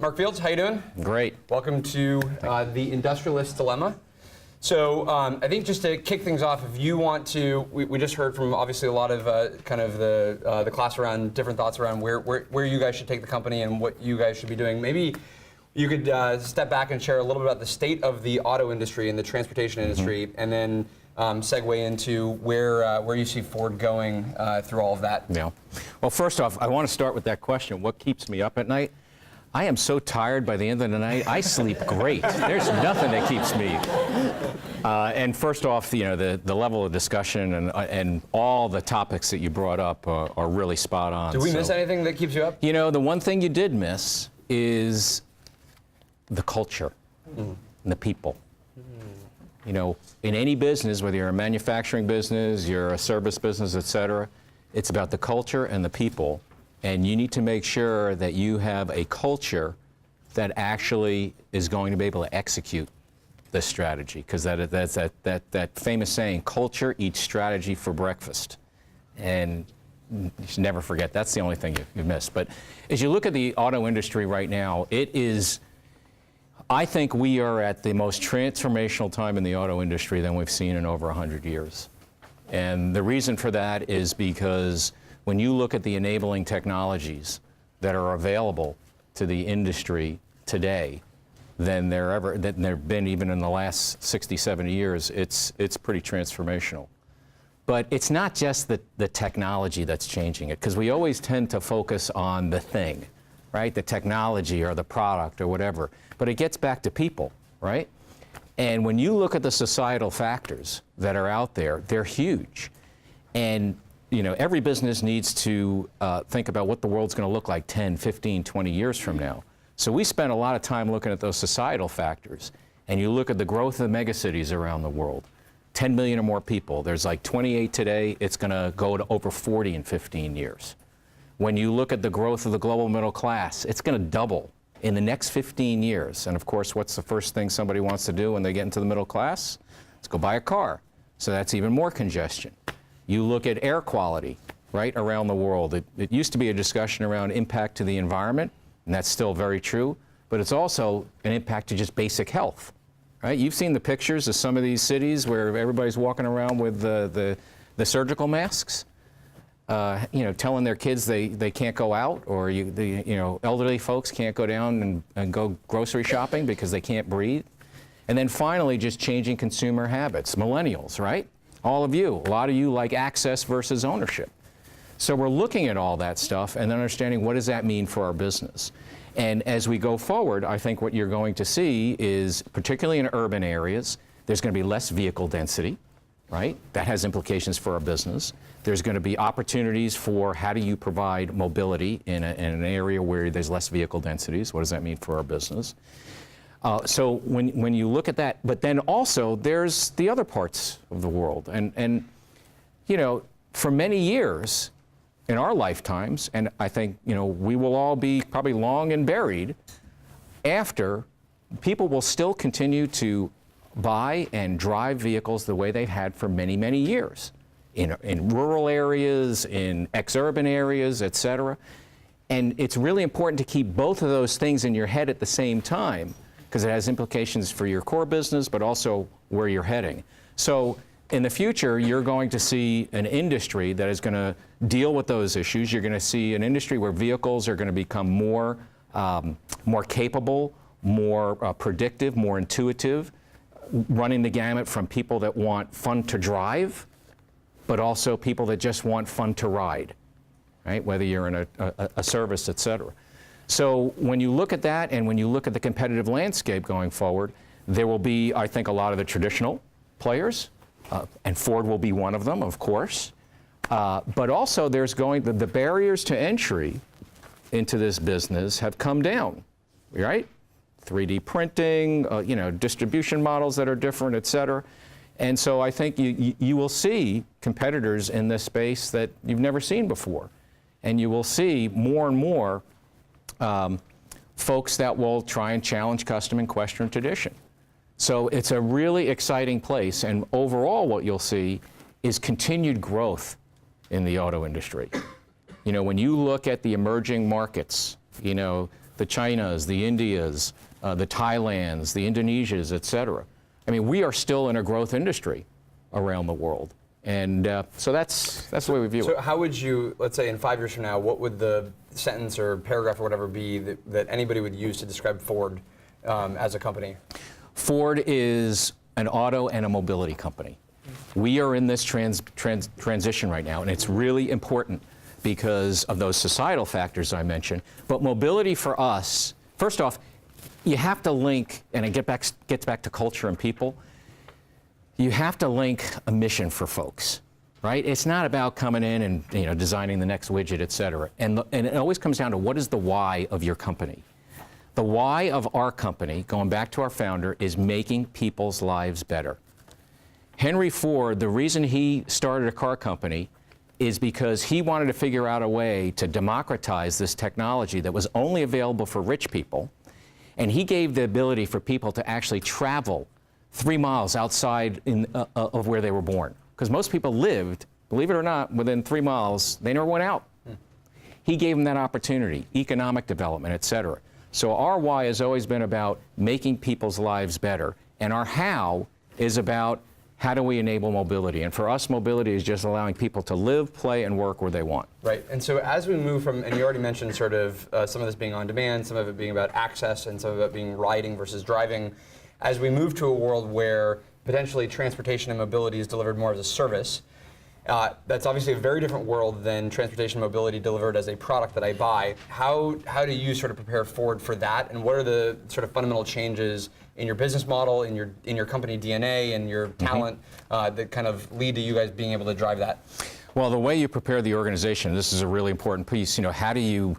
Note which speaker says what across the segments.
Speaker 1: Mark Fields, how you doing?
Speaker 2: Great.
Speaker 1: Welcome to the Industrialist Dilemma. So I think just to kick things off, if you want to, we just heard from obviously a lot of kind of the class around different thoughts around where you guys should take the company and what you guys should be doing. Maybe you could step back and share a little bit about the state of the auto industry and the transportation industry, and then segue into where you see Ford going through all of that.
Speaker 2: Yeah. Well, first off, I want to start with that question, what keeps me up at night? I am so tired by the end of the night, I sleep great. There's nothing that keeps me. And first off, you know, the level of discussion and all the topics that you brought up are really spot on.
Speaker 1: Did we miss anything that keeps you up?
Speaker 2: You know, the one thing you did miss is the culture and the people. You know, in any business, whether you're a manufacturing business, you're a service business, et cetera, it's about the culture and the people. And you need to make sure that you have a culture that actually is going to be able to execute this strategy. Because that's that famous saying, culture eats strategy for breakfast. And you should never forget, that's the only thing you've missed. But as you look at the auto industry right now, it is, I think we are at the most transformational time in the auto industry than we've seen in over 100 years. And the reason for that is because when you look at the enabling technologies that are available to the industry today than there have been even in the last 60, 70 years, it's pretty transformational. But it's not just the technology that's changing it, because we always tend to focus on the thing, right? The technology or the product or whatever. But it gets back to people, right? And when you look at the societal factors that are out there, they're huge. And you know, every business needs to think about what the world's going to look like 10, 15, 20 years from now. So we spend a lot of time looking at those societal factors. And you look at the growth of the megacities around the world. 10 million or more people. There's like 28 today. It's going to go to over 40 in 15 years. When you look at the growth of the global middle class, it's going to double in the next 15 years. And of course, what's the first thing somebody wants to do when they get into the middle class? Let's go buy a car. So that's even more congestion. You look at air quality, right, around the world. It used to be a discussion around impact to the environment, and that's still very true, but it's also an impact to just basic health, right? You've seen the pictures of some of these cities where everybody's walking around with the surgical masks, you know, telling their kids they can't go out, or you know, elderly folks can't go down and go grocery shopping because they can't breathe. And then finally, just changing consumer habits, millennials, right? All of you, a lot of you like access versus ownership. So we're looking at all that stuff and understanding what does that mean for our business. And as we go forward, I think what you're going to see is, particularly in urban areas, there's going to be less vehicle density, right? That has implications for our business. There's going to be opportunities for how do you provide mobility in an area where there's less vehicle densities. What does that mean for our business? So when you look at that, but then also there's the other parts of the world. And you know, for many years in our lifetimes, and I think, you know, we will all be probably long and buried after, people will still continue to buy and drive vehicles the way they've had for many, many years in rural areas, in ex-urban areas, et cetera. And it's really important to keep both of those things in your head at the same time, because it has implications for your core business, but also where you're heading. So in the future, you're going to see an industry that is going to deal with those issues. You're going to see an industry where vehicles are going to become more capable, more predictive, more intuitive, running the gamut from people that want fun to drive, but also people that just want fun to ride, right? Whether you're in a service, et cetera. So when you look at that, and when you look at the competitive landscape going forward, there will be, I think, a lot of the traditional players, and Ford will be one of them, of course. But also there's the barriers to entry into this business have come down, right? 3D printing, you know, distribution models that are different, et cetera. And so I think you will see competitors in this space that you've never seen before. And you will see more and more folks that will try and challenge custom and question tradition. So it's a really exciting place, and overall what you'll see is continued growth in the auto industry. You know, when you look at the emerging markets, you know, the Chinas, the Indias, the Thailands, the Indonesias, et cetera. I mean, we are still in a growth industry around the world. And so that's the way we view it.
Speaker 1: So how would you, let's say in 5 years from now, what would the sentence or paragraph or whatever be that anybody would use to describe Ford as a company?
Speaker 2: Ford is an auto and a mobility company. We are in this transition right now, and it's really important because of those societal factors I mentioned. But mobility for us, first off, you have to link, and it gets back to culture and people, you have to link a mission for folks, right? It's not about coming in and designing the next widget, et cetera. And it always comes down to what is the why of your company. The why of our company, going back to our founder, is making people's lives better. Henry Ford, the reason he started a car company is because he wanted to figure out a way to democratize this technology that was only available for rich people. And he gave the ability for people to actually travel 3 miles outside of where they were born. Because most people lived, believe it or not, within 3 miles. They never went out. He gave them that opportunity, economic development, et cetera. So our why has always been about making people's lives better. And our how is about how do we enable mobility. And for us, mobility is just allowing people to live, play, and work where they want.
Speaker 1: Right. And so as we move from, and you already mentioned sort of some of this being on demand, some of it being about access, and some of it being riding versus driving, as we move to a world where potentially transportation and mobility is delivered more as a service, that's obviously a very different world than transportation and mobility delivered as a product that I buy. How do you sort of prepare Ford for that, and what are the sort of fundamental changes in your business model, in your company DNA, and your talent that kind of lead to you guys being able to drive that?
Speaker 2: Well, the way you prepare the organization, this is a really important piece. How do you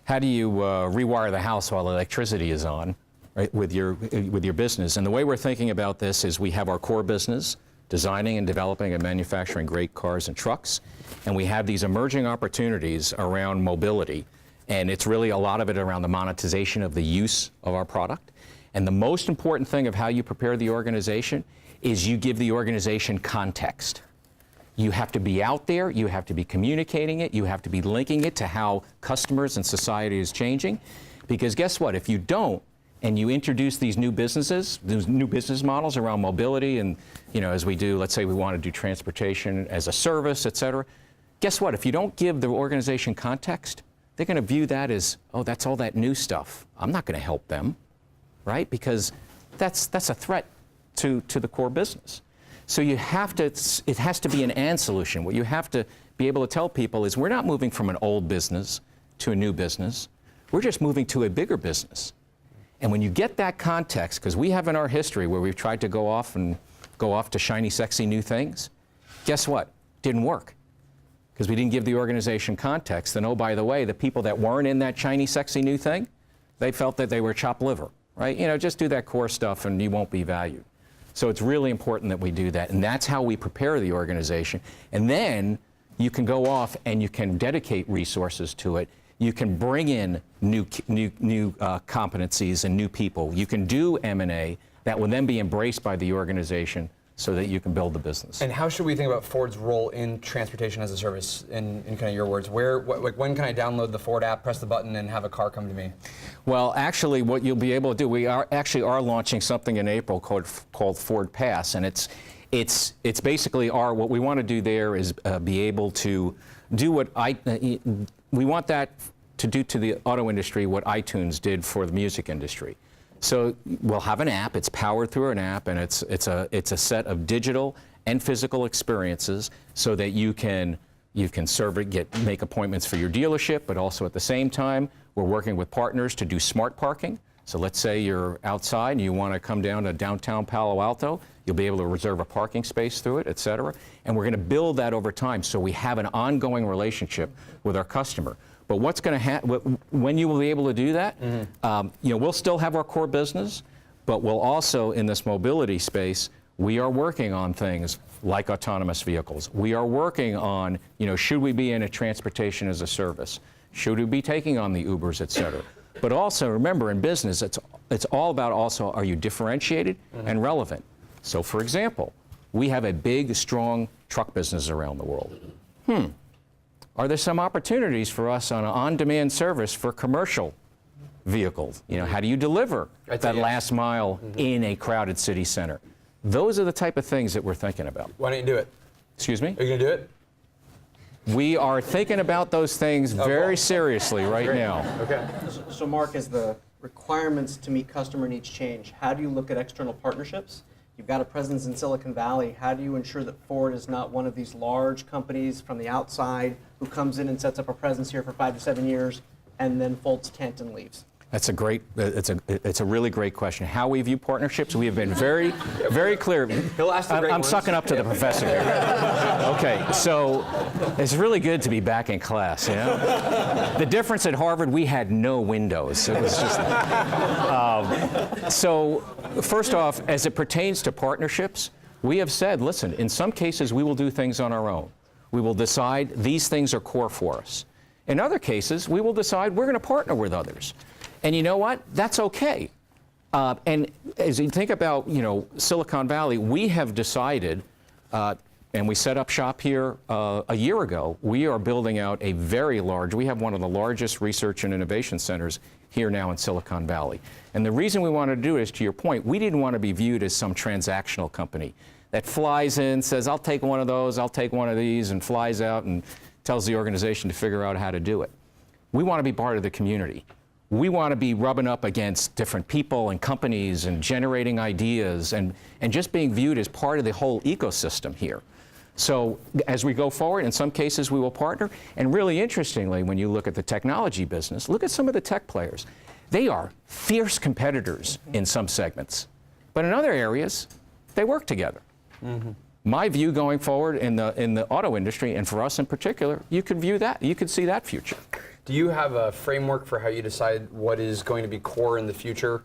Speaker 2: rewire the house while electricity is on, right, with your business? And the way we're thinking about this is we have our core business, designing and developing and manufacturing great cars and trucks. And we have these emerging opportunities around mobility. And it's really a lot of it around the monetization of the use of our product. And the most important thing of how you prepare the organization is you give the organization context. You have to be out there, you have to be communicating it, you have to be linking it to how customers and society is changing. Because guess what? If you don't, and you introduce these new businesses, these new business models around mobility, and as we do, let's say we want to do transportation as a service, et cetera. Guess what? If you don't give the organization context, they're going to view that as, oh, that's all that new stuff. I'm not going to help them, right? Because that's a threat to the core business. So it has to be an and solution. What you have to be able to tell people is we're not moving from an old business to a new business. We're just moving to a bigger business. And when you get that context, because we have in our history where we've tried to go off to shiny, sexy new things, guess what? Didn't work. Because we didn't give the organization context. And oh, by the way, the people that weren't in that shiny, sexy new thing, they felt that they were chopped liver, right? Just do that core stuff and you won't be valued. So it's really important that we do that. And that's how we prepare the organization. And then you can go off and you can dedicate resources to it. You can bring in new competencies and new people. You can do M&A that will then be embraced by the organization so that you can build the business.
Speaker 1: And how should we think about Ford's role in transportation as a service, in kind of your words? When can I download the Ford app, press the button, and have a car come to me?
Speaker 2: Well, actually, what you'll be able to do, we are launching something in April called Ford Pass, and it's basically what we want to do there is be able to do we want that to do to the auto industry what iTunes did for the music industry. So we'll have an app. It's powered through an app, and it's a set of digital and physical experiences, so that you can serve it, make appointments for your dealership, but also at the same time we're working with partners to do smart parking. So let's say you're outside and you want to come down to downtown Palo Alto, you'll be able to reserve a parking space through it, et cetera. And we're going to build that over time so we have an ongoing relationship with our customer. But what's going to happen, when you will be able to do that, we'll still have our core business, but we'll also, in this mobility space, we are working on things like autonomous vehicles. We are working on, should we be in a transportation as a service? Should we be taking on the Ubers, et cetera? But also, remember, in business, it's all about also, are you differentiated and relevant? So, for example, we have a big, strong truck business around the world. Are there some opportunities for us on an on-demand service for commercial vehicles? You know, how do you deliver that last mile in a crowded city center? Those are the type of things that we're thinking about.
Speaker 1: Why don't you do it?
Speaker 2: Excuse me?
Speaker 1: Are you going to do it?
Speaker 2: We are thinking about those things very seriously right now.
Speaker 1: Okay.
Speaker 3: So Mark, as the requirements to meet customer needs change, how do you look at external partnerships? You've got a presence in Silicon Valley. How do you ensure that Ford is not one of these large companies from the outside who comes in and sets up a presence here for 5 to 7 years and then folds tent and leaves?
Speaker 2: That's a great, it's a really great question. How we view partnerships, we have been very, very clear.
Speaker 1: He'll ask the great
Speaker 2: I'm
Speaker 1: ones.
Speaker 2: sucking up to the professor here. Okay, so it's really good to be back in class, you know? The difference at Harvard, we had no windows. It was just, so first off, as it pertains to partnerships, we have said, listen, in some cases we will do things on our own. We will decide these things are core for us. In other cases, we will decide we're going to partner with others. And you know what? That's okay. And as you think about, you know, Silicon Valley, we have decided, and we set up shop here a year ago, we are building out a very large, we have one of the largest research and innovation centers here now in Silicon Valley. And the reason we wanted to do it is, to your point, we didn't want to be viewed as some transactional company that flies in, says, I'll take one of those, I'll take one of these, and flies out and tells the organization to figure out how to do it. We want to be part of the community. We want to be rubbing up against different people and companies and generating ideas and just being viewed as part of the whole ecosystem here. So as we go forward, in some cases we will partner. And really interestingly, when you look at the technology business, look at some of the tech players. They are fierce competitors in some segments. But in other areas, they work together. My view going forward in the auto industry, and for us in particular, you could view that, you could see that future.
Speaker 1: Do you have a framework for how you decide what is going to be core in the future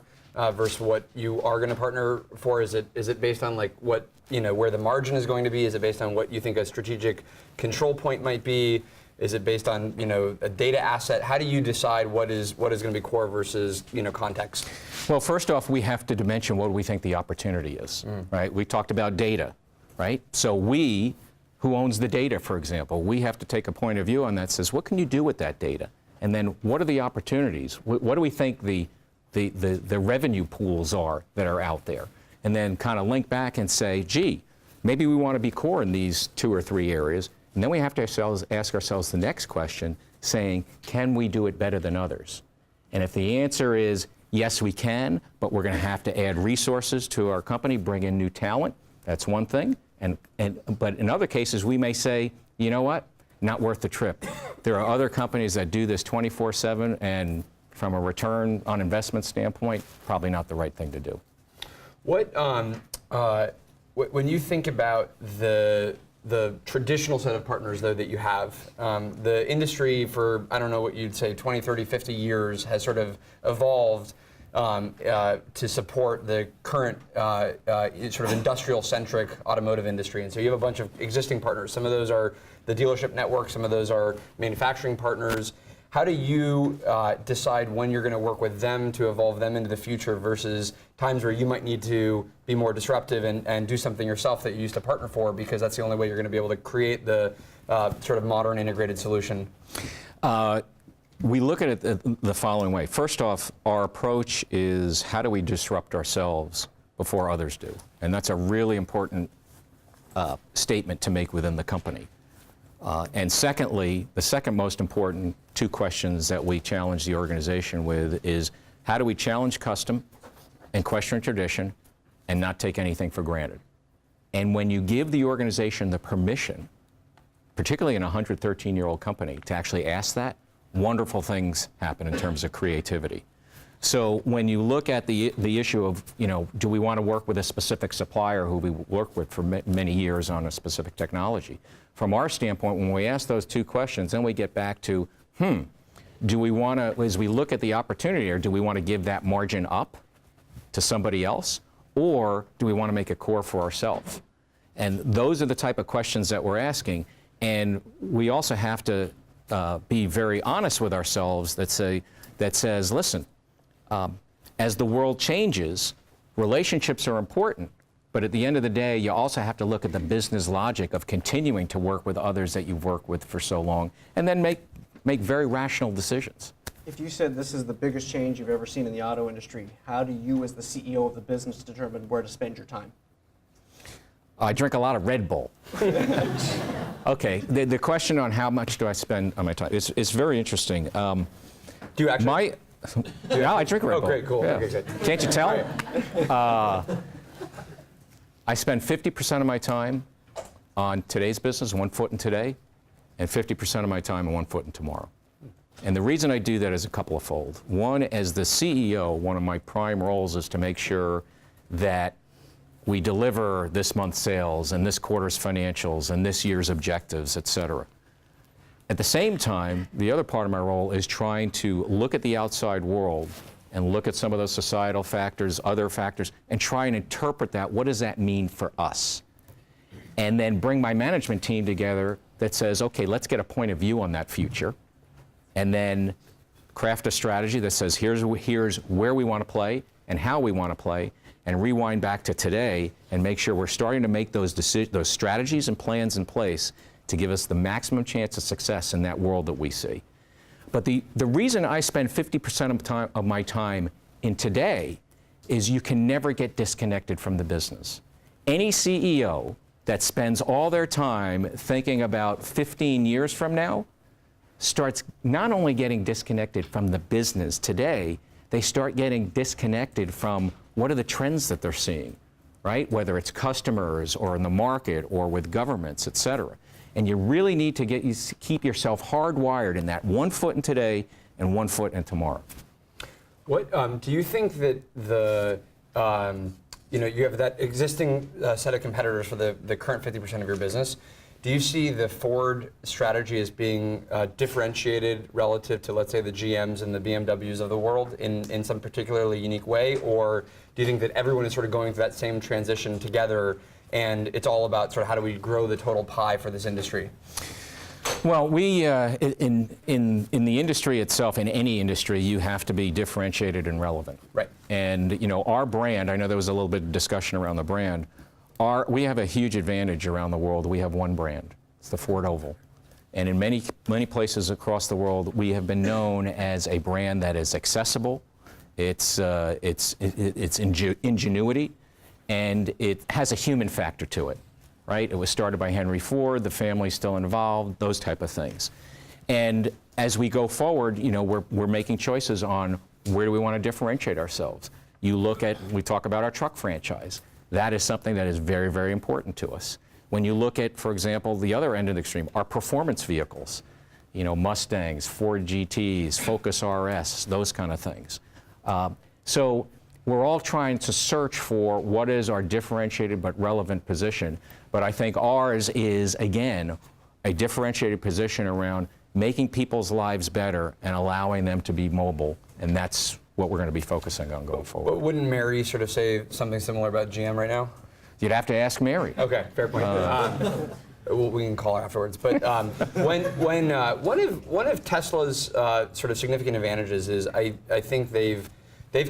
Speaker 1: versus what you are going to partner for? Is it based on like what, you know, where the margin is going to be? Is it based on what you think a strategic control point might be? Is it based on, you know, a data asset? How do you decide what is going to be core versus, you know, context?
Speaker 2: Well, first off, we have to dimension what we think the opportunity is, right? We talked about data, right? So we, who owns the data, for example, we have to take a point of view on that, says, what can you do with that data? And then what are the opportunities? What do we think the revenue pools are that are out there? And then kind of link back and say, gee, maybe we want to be core in these 2 or 3 areas. And then we have to ask ourselves the next question, saying, can we do it better than others? And if the answer is, yes, we can, but we're going to have to add resources to our company, bring in new talent, that's one thing. But in other cases, we may say, you know what, not worth the trip. There are other companies that do this 24/7, and from a return on investment standpoint, probably not the right thing to do.
Speaker 1: What when you think about the traditional set of partners, though, that you have, the industry for, I don't know what you'd say, 20, 30, 50 years has sort of evolved to support the current sort of industrial-centric automotive industry. And so you have a bunch of existing partners. Some of those are the dealership network. Some of those are manufacturing partners. How do you decide when you're going to work with them to evolve them into the future versus times where you might need to be more disruptive and do something yourself that you used to partner for, because that's the only way you're going to be able to create the sort of modern integrated solution?
Speaker 2: We look at it the following way. First off, our approach is how do we disrupt ourselves before others do? And that's a really important statement to make within the company. And secondly, the second most important 2 questions that we challenge the organization with is how do we challenge custom and question tradition and not take anything for granted? And when you give the organization the permission, particularly in a 113-year-old company, to actually ask that, wonderful things happen in terms of creativity. So when you look at the issue of, you know, do we want to work with a specific supplier who we worked with for many years on a specific technology? From our standpoint, when we ask those 2 questions, then we get back to, do we want to, as we look at the opportunity, or do we want to give that margin up to somebody else, or do we want to make it core for ourselves? And those are the type of questions that we're asking. And we also have to be very honest with ourselves that says, listen, as the world changes, relationships are important, but at the end of the day, you also have to look at the business logic of continuing to work with others that you've worked with for so long, and then make very rational decisions.
Speaker 3: If you said this is the biggest change you've ever seen in the auto industry, how do you as the CEO of the business determine where to spend your time?
Speaker 2: I drink a lot of Red Bull. Okay, the question on how much do I spend on my time is very interesting.
Speaker 1: Do you actually?
Speaker 2: Yeah, I drink Red Bull.
Speaker 1: Oh, great, cool.
Speaker 2: Yeah.
Speaker 1: Okay, good.
Speaker 2: Can't you tell? I spend 50% of my time on today's business, one foot in today, and 50% of my time on one foot in tomorrow. And the reason I do that is a couple of fold. One, as the CEO, one of my prime roles is to make sure that we deliver this month's sales and this quarter's financials and this year's objectives, et cetera. At the same time, the other part of my role is trying to look at the outside world and look at some of those societal factors, other factors, and try and interpret that. What does that mean for us? And then bring my management team together that says, okay, let's get a point of view on that future, and then craft a strategy that says, here's where we want to play and how we want to play, and rewind back to today and make sure we're starting to make those strategies and plans in place to give us the maximum chance of success in that world that we see. But the reason I spend 50% of my time in today is you can never get disconnected from the business. Any CEO that spends all their time thinking about 15 years from now starts not only getting disconnected from the business today, they start getting disconnected from what are the trends that they're seeing, right? Whether it's customers or in the market or with governments, et cetera. And you really need to keep yourself hardwired in that one foot in today and one foot in tomorrow.
Speaker 1: What do you think that you have that existing set of competitors for the current 50% of your business? Do you see the Ford strategy as being differentiated relative to, let's say, the GMs and the BMWs of the world in some particularly unique way? Or do you think that everyone is sort of going through that same transition together and it's all about sort of how do we grow the total pie for this industry?
Speaker 2: Well, we, in the industry itself, in any industry, you have to be differentiated and relevant.
Speaker 1: Right.
Speaker 2: And, our brand, I know there was a little bit of discussion around the brand. We have a huge advantage around the world. We have one brand. It's the Ford Oval. And in many places across the world, we have been known as a brand that is accessible. It's ingenuity, and it has a human factor to it, right? It was started by Henry Ford. The family's still involved. Those type of things. And as we go forward, we're making choices on where do we want to differentiate ourselves. We talk about our truck franchise. That is something that is very, very important to us. When you look at, for example, the other end of the extreme, our performance vehicles, Mustangs, Ford GTs, Focus RS, those kind of things. So we're all trying to search for what is our differentiated but relevant position. But I think ours is, again, a differentiated position around making people's lives better and allowing them to be mobile. And that's what we're going to be focusing on going forward.
Speaker 1: But wouldn't Mary sort of say something similar about GM right now?
Speaker 2: You'd have to ask Mary.
Speaker 1: Okay, fair point. We can call her afterwards. But one of Tesla's sort of significant advantages is I think they've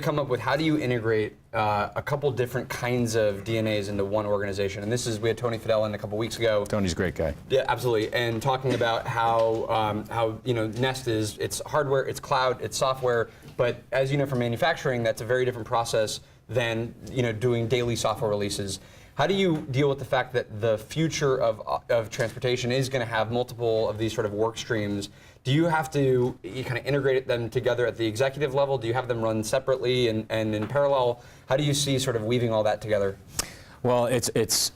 Speaker 1: come up with how do you integrate a couple different kinds of DNAs into one organization. And we had Tony Fadell in a couple weeks ago.
Speaker 2: Tony's a great guy.
Speaker 1: Yeah, absolutely. And talking about how Nest it's hardware, it's cloud, it's software. But as you know from manufacturing, that's a very different process than doing daily software releases. How do you deal with the fact that the future of transportation is going to have multiple of these sort of work streams? Do you have to kind of integrate them together at the executive level? Do you have them run separately and in parallel? How do you see sort of weaving all that together?
Speaker 2: Well, it's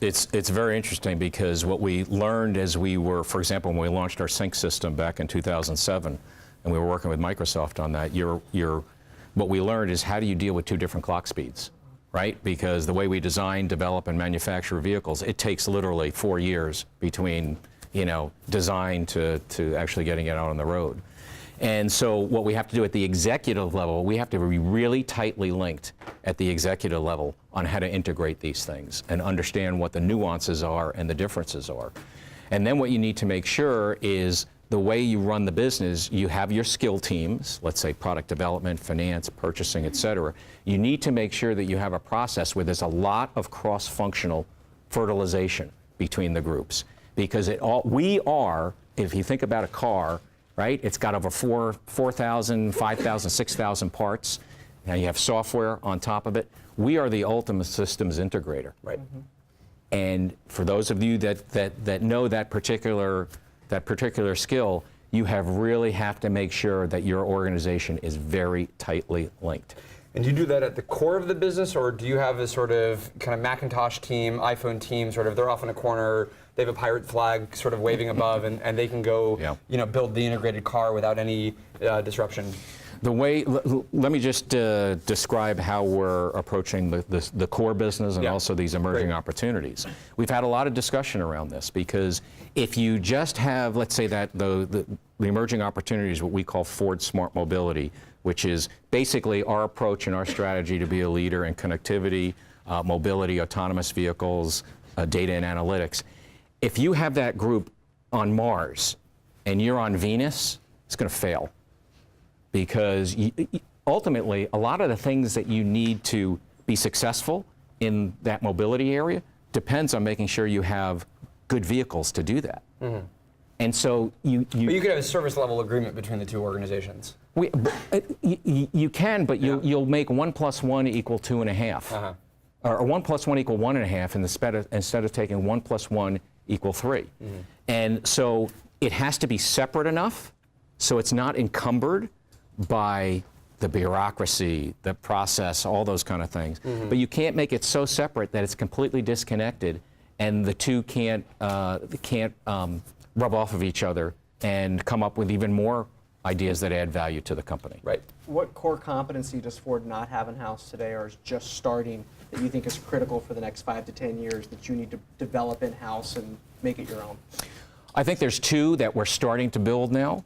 Speaker 2: very interesting because what we learned as we were, for example, when we launched our sync system back in 2007, and we were working with Microsoft on that, what we learned is how do you deal with two different clock speeds, right? Because the way we design, develop, and manufacture vehicles, it takes literally 4 years between design to actually getting it out on the road. And so what we have to do at the executive level, we have to be really tightly linked at the executive level on how to integrate these things and understand what the nuances are and the differences are. And then what you need to make sure is the way you run the business, you have your skill teams, let's say product development, finance, purchasing, et cetera. You need to make sure that you have a process where there's a lot of cross-functional fertilization between the groups. Because we are, if you think about a car, right? It's got over 4,000, 5,000, 6,000 parts. Now you have software on top of it. We are the ultimate systems integrator.
Speaker 1: Right.
Speaker 2: And for those of you that know that particular skill, you really have to make sure that your organization is very tightly linked.
Speaker 1: And do you do that at the core of the business, or do you have a sort of kind of Macintosh team, iPhone team, sort of, they're off in a corner, they have a pirate flag sort of waving above, and they can go, build the integrated car without any disruption?
Speaker 2: Let me just describe how we're approaching the core business and also these emerging opportunities. We've had a lot of discussion around this, because if you just have, let's say that the emerging opportunities, what we call Ford Smart Mobility, which is basically our approach and our strategy to be a leader in connectivity, mobility, autonomous vehicles, data and analytics. If you have that group on Mars and you're on Venus, it's going to fail. Because ultimately, a lot of the things that you need to be successful in that mobility area depends on making sure you have good vehicles to do that. Mm-hmm. And so
Speaker 1: But you could have a service level agreement between the two organizations.
Speaker 2: You can, but you'll make 1 + 1 = 2.5. Or 1 + 1 = 1.5 instead of taking 1 + 1 = 3. Mm-hmm. And so it has to be separate enough so it's not encumbered by the bureaucracy, the process, all those kind of things. Mm-hmm. But you can't make it so separate that it's completely disconnected and the two can't rub off of each other and come up with even more ideas that add value to the company.
Speaker 1: Right.
Speaker 3: What core competency does Ford not have in-house today, or is just starting, that you think is critical for the next 5 to 10 years that you need to develop in-house and make it your own?
Speaker 2: I think there's two that we're starting to build now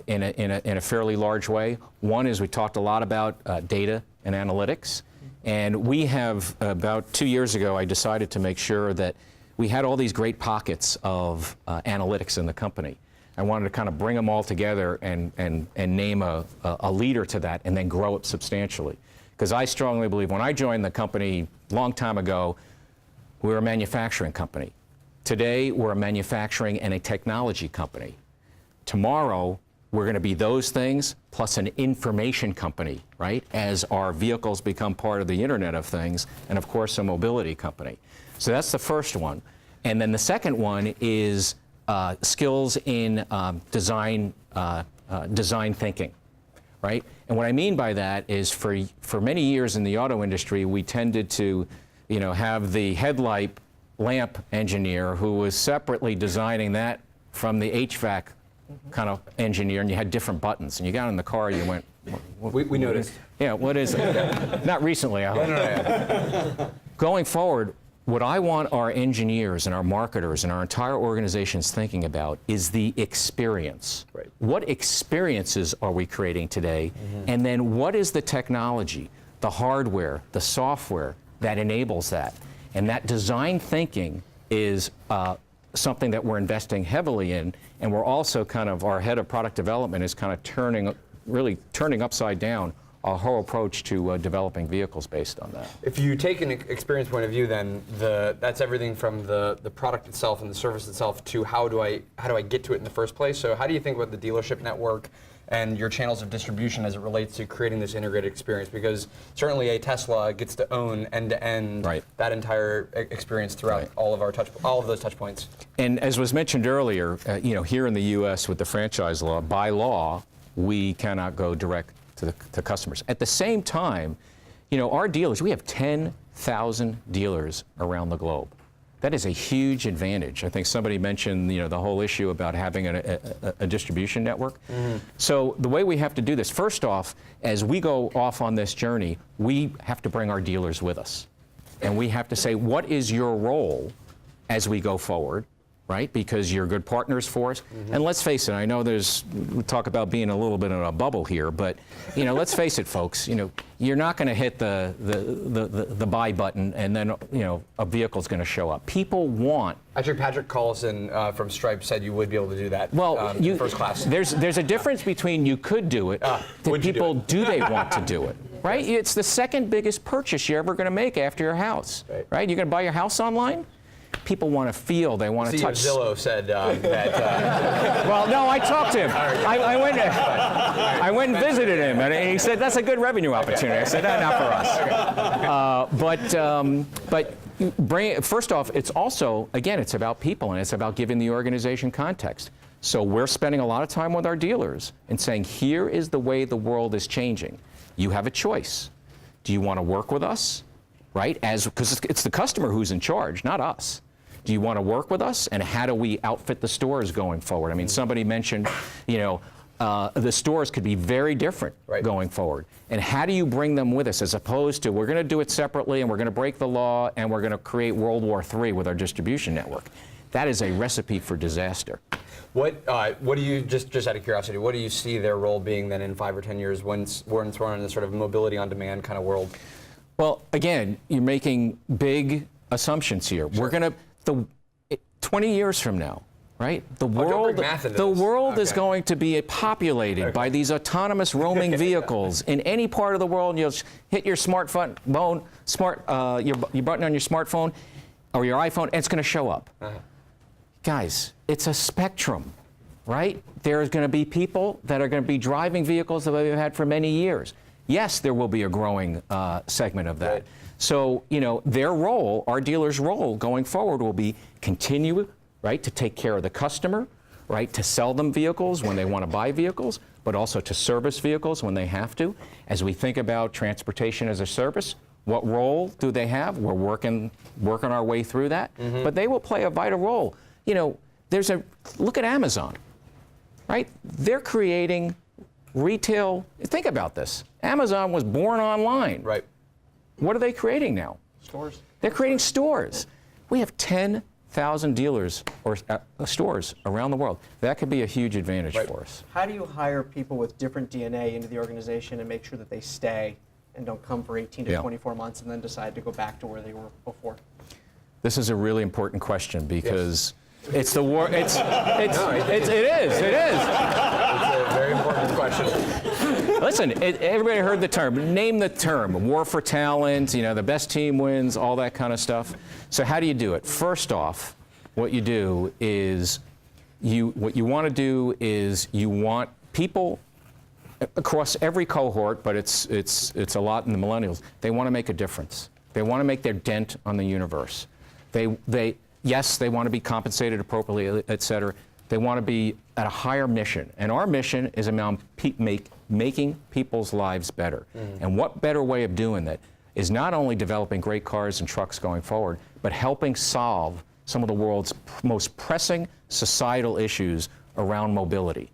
Speaker 2: in a fairly large way. One is, we talked a lot about data and analytics. And we have, about 2 years ago, I decided to make sure that we had all these great pockets of analytics in the company. I wanted to kind of bring them all together and name a leader to that, and then grow it substantially. Because I strongly believe, when I joined the company a long time ago, we were a manufacturing company. Today, we're a manufacturing and a technology company. Tomorrow, we're going to be those things plus an information company, right? As our vehicles become part of the Internet of Things, and of course, a mobility company. So that's the first one. And then the second one is skills in design thinking, right? And what I mean by that is, for many years in the auto industry, we tended to, have the headlight lamp engineer who was separately designing that from the HVAC kind of engineer, and you had different buttons. And you got in the car, you went,
Speaker 1: we noticed.
Speaker 2: Yeah, what is it? Not recently, I hope. No. Going forward, what I want our engineers and our marketers and our entire organizations thinking about is the experience.
Speaker 1: Right.
Speaker 2: What experiences are we creating today? Mm-hmm. And then what is the technology, the hardware, the software that enables that? And that design thinking is something that we're investing heavily in, and we're also our head of product development is kind of really turning upside down our whole approach to developing vehicles based on that.
Speaker 1: If you take an experience point of view, then that's everything from the product itself and the service itself to how do I get to it in the first place. So how do you think about the dealership network and your channels of distribution as it relates to creating this integrated experience? Because certainly a Tesla gets to own end-to-end that entire experience throughout all of those touch points.
Speaker 2: And as was mentioned earlier, here in the U.S. with the franchise law, by law, we cannot go direct to customers. At the same time, our dealers, we have 10,000 dealers around the globe. That is a huge advantage. I think somebody mentioned, the whole issue about having a distribution network. Mm-hmm. So the way we have to do this, first off, as we go off on this journey, we have to bring our dealers with us. And we have to say, what is your role as we go forward? Right? Because you're good partners for us. Mm-hmm. And let's face it, I know we talk about being a little bit in a bubble here, but let's face it, folks, you're not going to hit the buy button and then a vehicle's going to show up. People want.
Speaker 1: Actually, Patrick Collison from Stripe said you would be able to do that.
Speaker 2: Well,
Speaker 1: in first class.
Speaker 2: There's a difference between you could do it and people do they want to do it. Right? It's the second biggest purchase you're ever going to make after your house. Right? You're going to buy your house online? People want to feel, they want to
Speaker 1: CEO
Speaker 2: touch.
Speaker 1: Zillow said that.
Speaker 2: Well, no, I talked to him. I went and visited him, and he said that's a good revenue opportunity. I said, not for us. But first off, it's also, again, it's about people, and it's about giving the organization context. So we're spending a lot of time with our dealers and saying, here is the way the world is changing. You have a choice. Do you want to work with us, right? Because it's the customer who's in charge, not us. Do you want to work with us, and how do we outfit the stores going forward? I mean, somebody mentioned, the stores could be very different going forward. And how do you bring them with us, as opposed to we're going to do it separately and we're going to break the law and we're going to create World War III with our distribution network? That is a recipe for disaster.
Speaker 1: What do you, just out of curiosity, what do you see their role being then in 5 or 10 years when we're in this sort of mobility on demand kind of world?
Speaker 2: Well, again, you're making big assumptions here. Sure. We're going to, 20 years from now, right? The world is going to be populated by these autonomous roaming vehicles in any part of the world. You'll hit your smartphone, your button on your smartphone or your iPhone, and it's going to show up. Guys, it's a spectrum, right? There's going to be people that are going to be driving vehicles that we've had for many years. Yes, there will be a growing segment of that. Right. So, their role, our dealers' role going forward will be continue, right, to take care of the customer, right, to sell them vehicles when they want to buy vehicles, but also to service vehicles when they have to. As we think about transportation as a service, what role do they have? We're working our way through that, but they will play a vital role. Look at Amazon, right? They're creating retail. Think about this. Amazon was born online.
Speaker 1: Right.
Speaker 2: What are they creating now?
Speaker 3: Stores.
Speaker 2: They're creating stores. We have 10,000 dealers or stores around the world. That could be a huge advantage for us.
Speaker 3: How do you hire people with different DNA into the organization and make sure that they stay and don't come for 18 to 24 months and then decide to go back to where they were before?
Speaker 2: This is a really important question because it's the war. It is.
Speaker 1: It's a very important question.
Speaker 2: Listen, everybody heard the term. Name the term. War for talent. The best team wins. All that kind of stuff. So how do you do it? First off, what you do is you want people across every cohort, but it's a lot in the millennials. They want to make a difference. They want to make their dent on the universe. Yes, they want to be compensated appropriately, et cetera. They want to be at a higher mission. And our mission is about making people's lives better. And what better way of doing that is not only developing great cars and trucks going forward, but helping solve some of the world's most pressing societal issues around mobility.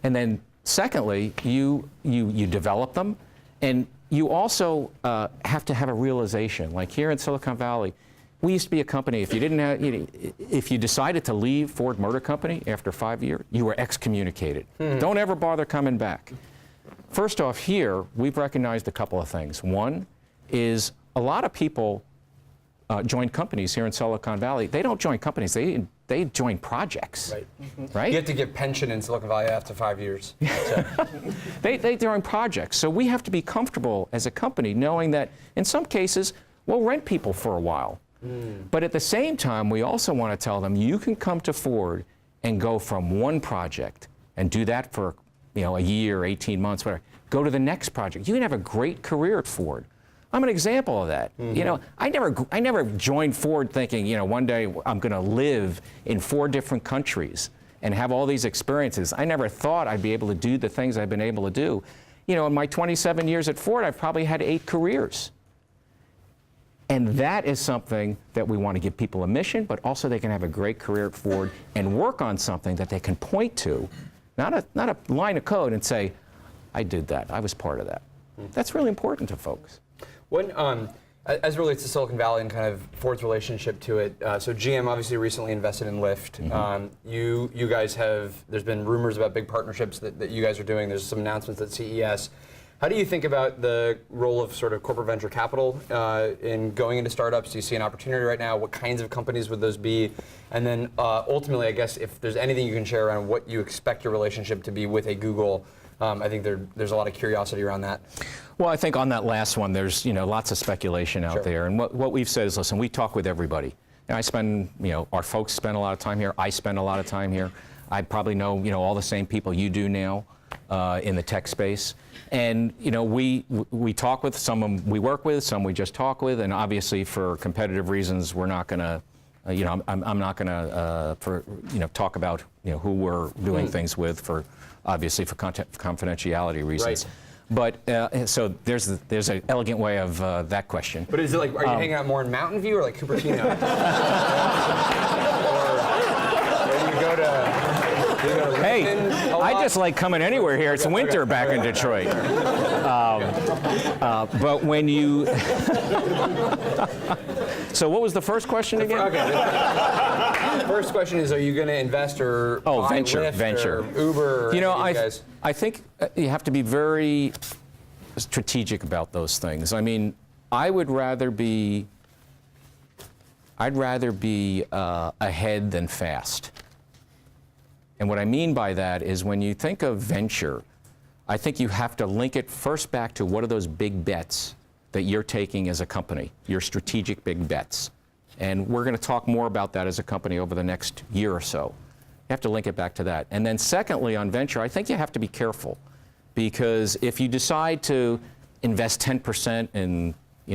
Speaker 2: And then secondly, you develop them, and you also have to have a realization. Like here in Silicon Valley, we used to be a company, if you decided to leave Ford Motor Company after 5 years, you were excommunicated. Don't ever bother coming back. First off, here, we've recognized a couple of things. One is a lot of people join companies here in Silicon Valley. They don't join companies, they join projects. Right?
Speaker 1: You have to get pension in Silicon Valley after 5 years. So.
Speaker 2: They join projects. So we have to be comfortable as a company knowing that in some cases, we'll rent people for a while. But at the same time, we also want to tell them, you can come to Ford and go from one project and do that for a year, 18 months, whatever. Go to the next project. You can have a great career at Ford. I'm an example of that. I never joined Ford thinking, one day I'm going to live in 4 different countries and have all these experiences. I never thought I'd be able to do the things I've been able to do. In my 27 years at Ford, I've probably had 8 careers. And that is something that we want to give people a mission, but also they can have a great career at Ford and work on something that they can point to, not a line of code, and say, I did that, I was part of that. That's really important to folks.
Speaker 1: When, as it relates to Silicon Valley and kind of Ford's relationship to it, so GM obviously recently invested in Lyft. You guys there's been rumors about big partnerships that you guys are doing. There's some announcements at CES. How do you think about the role of sort of corporate venture capital in going into startups? Do you see an opportunity right now? What kinds of companies would those be? And then ultimately, I guess, if there's anything you can share around what you expect your relationship to be with a Google, I think there's a lot of curiosity around that.
Speaker 2: Well, I think on that last one, there's lots of speculation out there. And what we've said is, listen, we talk with everybody. I spend, our folks spend a lot of time here. I spend a lot of time here. I probably know, all the same people you do now in the tech space. And, we talk with some we work with, some we just talk with, and obviously for competitive reasons, we're not going to, I'm not going to, talk about, who we're doing things with for, obviously for confidentiality reasons.
Speaker 1: Right.
Speaker 2: But so there's an elegant way of that question.
Speaker 1: But is it like, are you hanging out more in Mountain View or like Cupertino? or do you go to
Speaker 2: Hey,
Speaker 1: Lincoln a
Speaker 2: I
Speaker 1: lot?
Speaker 2: just like coming anywhere here. It's winter back in Detroit. But when you... So what was the first question again?
Speaker 1: Okay. First question is, are you going to invest or buy Lyft
Speaker 2: venture.
Speaker 1: or Uber? Or
Speaker 2: I think you have to be very strategic about those things. I mean, I'd rather be ahead than fast. And what I mean by that is when you think of venture, I think you have to link it first back to what are those big bets that you're taking as a company, your strategic big bets. And we're going to talk more about that as a company over the next year or so. You have to link it back to that. And then secondly, on venture, I think you have to be careful, because if you decide to invest 10% in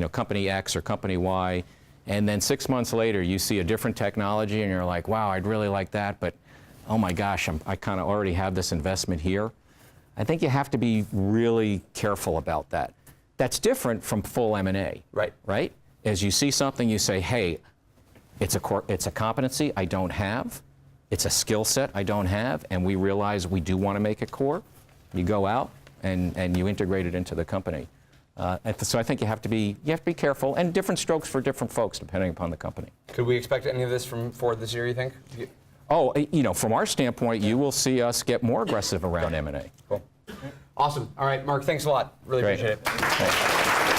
Speaker 2: company X or company Y, and then 6 months later you see a different technology and you're like, wow, I'd really like that, but oh my gosh, I kind of already have this investment here. I think you have to be really careful about that. That's different from full M&A. Right? As you see something, you say, hey, it's a competency I don't have. It's a skill set I don't have, and we realize we do want to make it core. You go out and you integrate it into the company. So I think you have to be careful, and different strokes for different folks depending upon the company.
Speaker 1: Could we expect any of this from Ford this year, you think?
Speaker 2: Oh, from our standpoint, you will see us get more aggressive around M&A.
Speaker 1: Cool. Awesome. All right, Mark, thanks a lot. Really
Speaker 2: Great.
Speaker 1: appreciate it.
Speaker 2: Thanks.